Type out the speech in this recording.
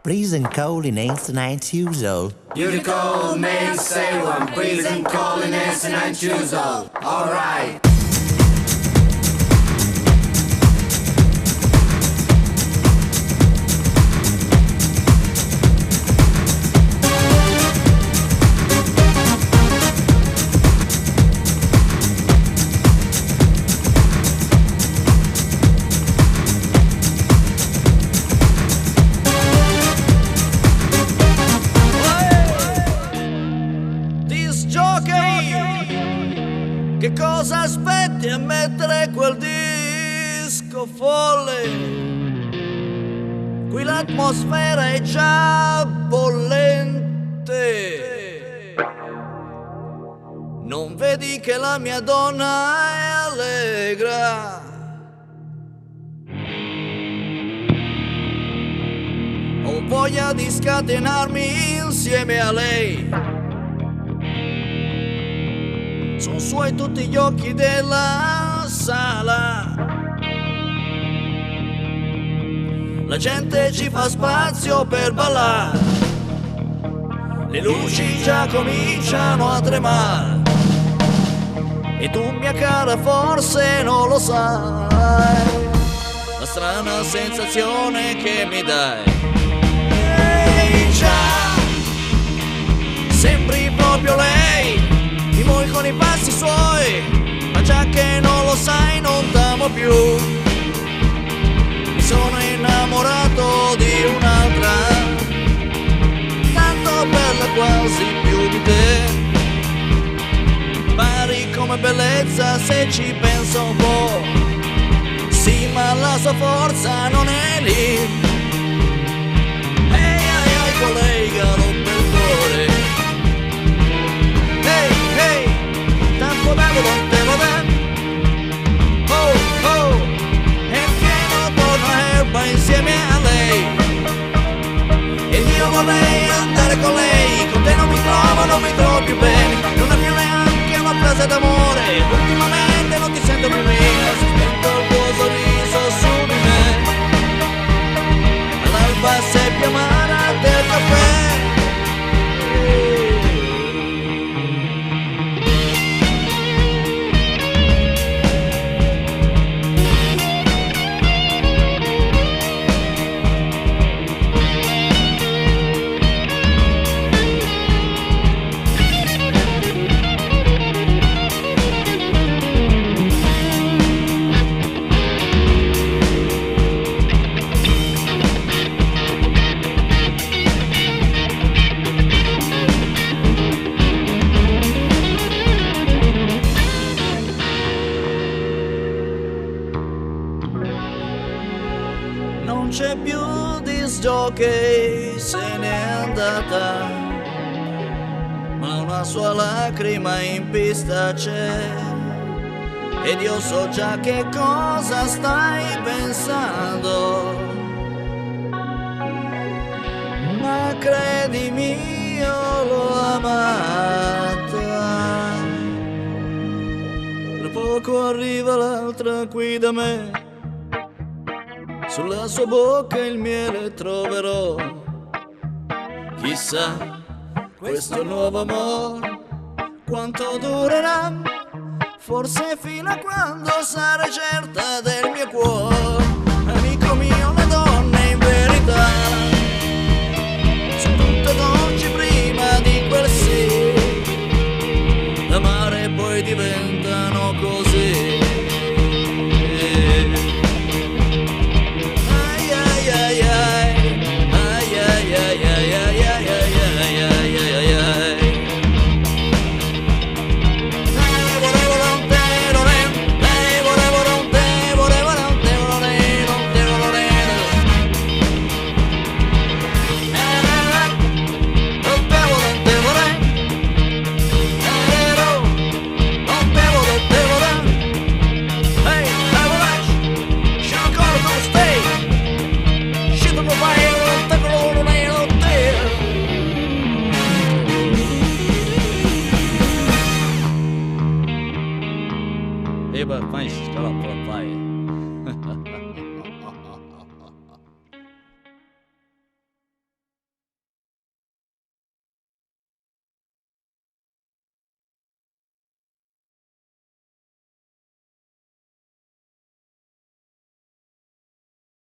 Freezing cold in ancient Tuesday. You the cold man say I'm freezing cold in ancient Tuesday. Alright. Che cosa aspetti a mettere quel disco folle? Qui l'atmosfera è già bollente. Non vedi che la mia donna è allegra? Ho voglia di scatenarmi insieme a lei. Sono suoi tutti gli occhi della sala. La gente ci fa spazio per ballare. Le luci già cominciano a tremare. E tu, mia cara, forse non lo sai la strana sensazione che mi dai. Ehi già, sembri proprio lei. Ti muovi con i passi suoi, ma già che non lo sai non t'amo più. Mi sono innamorato di un'altra, tanto bella quasi più di te. Pari come bellezza se ci penso un po', sì ma la sua forza non è lì. Ehi ai ai collega, rompe il cuore. Tanto bello non te lo dà. Oh oh, e pieno torno a erba insieme a lei. E io vorrei andare con lei. Con te non mi trovo più bene. Non è più neanche una frase d'amore. Ultimamente non ti sento più mia. Sento il tuo sorriso su di me. All'alba sei più amara del caffè. Non c'è più disc jockey, se n'è andata, ma una sua lacrima in pista c'è. Ed io so già che cosa stai pensando, ma credimi io l'ho amata. Tra poco arriva l'altra qui da me. Sulla sua bocca il miele troverò. Chissà, questo nuovo amore quanto durerà? Forse fino a quando sarai certa del mio cuore. Amico mio, le donne in verità sono tutte dolci prima di quel sì. L'amare poi diventano così. Eba, faz, cala a tua pai.